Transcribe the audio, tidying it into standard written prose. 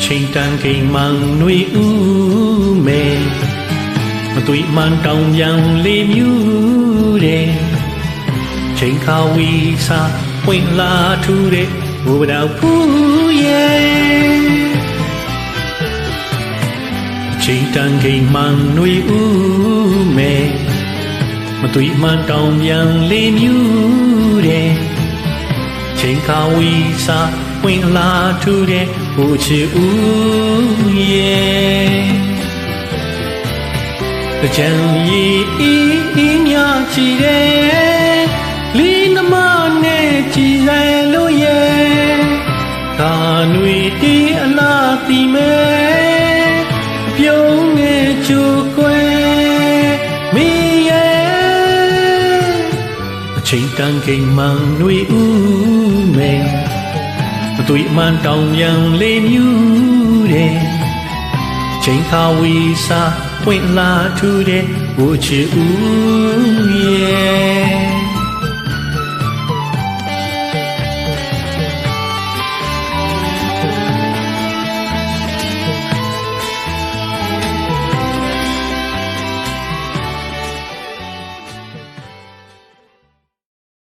ချိန်တန်ခိန်မှန်ຫນွေဥမဲမသွေမှန်တောင်ပြန်လေးမြူတဲ့ချိန်ခါဝီစာပွင့်လာထူတဲ့ဘိုးတော်ဖူးရဲ့ချိန်တန်ခိန်မှန်ຫນွေဥမဲမသွေမှန်တောင်ပြန်လေးမြူတဲ့ချိန်ခါဝီစာပွင့်လာထူတဲ့ဘိုးချီဥရဲ့ကြံရီဤမြချီတဲ့လီနမနဲ့ကြည်ဆိုင်လို့ရဲ့ကာနွေတီအလားတီမဲပြုံးငယ်ချူခွဲမီရဲ့အချိန်တန်ခိန်မှန်ຫນွေဥမဲမသွေမှန်တောင်ပြန်လေးမြူတဲ့ချိန်ခါဝီစာပွင့်လာထူတဲ့ဘိုးချီဦး